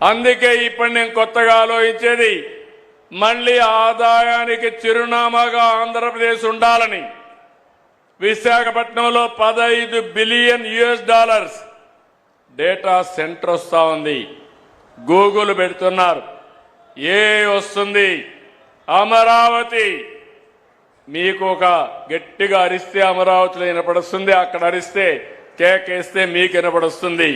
అందుకే ఇప్పుడు నేను కొత్తగా ఆలోచించేది మళ్ళీ ఆదాయానికి చిరునామాగా ఆంధ్రప్రదేశ్ ఉండాలని విశాఖపట్నంలో 15 బిలియన్ US డేటా సెంటర్ వస్తా ఉంది. గూగుల్ పెడుతున్నారు. వస్తుంది అమరావతి. మీకు ఒక గట్టిగా అరిస్తే అమరావతిలో వినపడుస్తుంది, అక్కడ అరిస్తే కేకేస్తే మీకు వినపడుస్తుంది.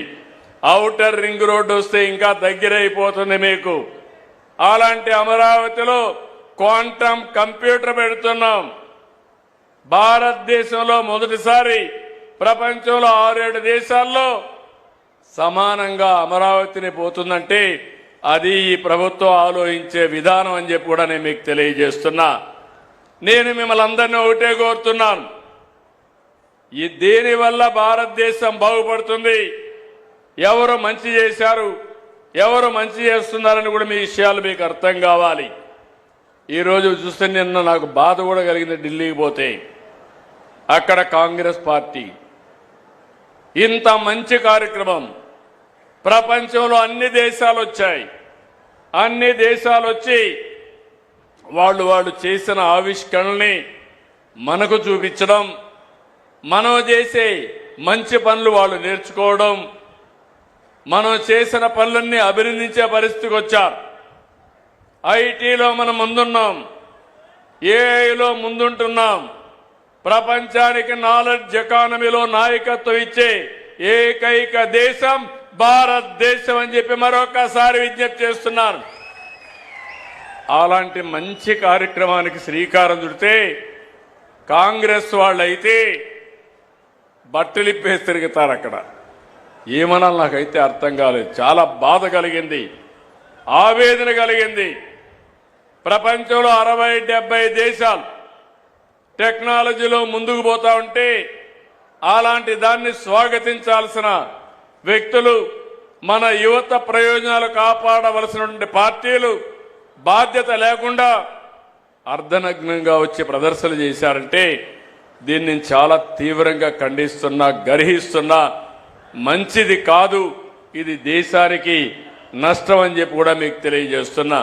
ఔటర్ రింగ్ రోడ్డు వస్తే ఇంకా దగ్గరైపోతుంది మీకు. అలాంటి అమరావతిలో క్వాంటమ్ కంప్యూటర్ పెడుతున్నాం. భారతదేశంలో మొదటిసారి ప్రపంచంలో 6-7 దేశాల్లో సమానంగా అమరావతిని పోతుందంటే అది ఈ ప్రభుత్వం ఆలోచించే విధానం అని చెప్పి కూడా నేను మీకు తెలియజేస్తున్నా. నేను మిమ్మల్ని అందరినీ ఒకటే కోరుతున్నాను, దీనివల్ల భారతదేశం బాగుపడుతుంది. ఎవరు మంచి చేశారు, ఎవరు మంచి చేస్తున్నారని కూడా మీ విషయాలు మీకు అర్థం కావాలి. ఈరోజు చూస్తే నిన్న నాకు బాధ కూడా కలిగింది. ఢిల్లీకి పోతే అక్కడ కాంగ్రెస్ పార్టీ ఇంత మంచి కార్యక్రమం, ప్రపంచంలో అన్ని దేశాలు వచ్చాయి. అన్ని దేశాలు వచ్చి వాళ్ళు చేసిన ఆవిష్కరణల్ని మనకు చూపించడం, మనం చేసే మంచి పనులు వాళ్ళు నేర్చుకోవడం, మనం చేసిన పనులన్నీ అభినందించే పరిస్థితికి వచ్చారు. ఐటీలో మనం ముందున్నాం, ఏఐలో ముందుంటున్నాం. ప్రపంచానికి నాలెడ్జ్ ఎకానమీలో నాయకత్వం ఇచ్చే ఏకైక దేశం భారతదేశం అని చెప్పి మరొకసారి విజ్ఞప్తి చేస్తున్నాను. అలాంటి మంచి కార్యక్రమానికి శ్రీకారం చుడితే కాంగ్రెస్ వాళ్ళైతే బట్టలిప్పేసి తిరుగుతారు. అక్కడ ఏమనాలి నాకైతే అర్థం కాలేదు. చాలా బాధ కలిగింది, ఆవేదన కలిగింది. ప్రపంచంలో 60-70 దేశాలు టెక్నాలజీలో ముందుకు పోతా ఉంటే అలాంటి దాన్ని స్వాగతించాల్సిన వ్యక్తులు, మన యువత ప్రయోజనాలు కాపాడవలసిన పార్టీలు బాధ్యత లేకుండా అర్ధనగ్నంగా వచ్చి ప్రదర్శనలు చేశారంటే దీన్ని చాలా తీవ్రంగా ఖండిస్తున్నా, గర్హిస్తున్నా. మంచిది కాదు, ఇది దేశానికి నష్టం అని చెప్పి కూడా మీకు తెలియజేస్తున్నా.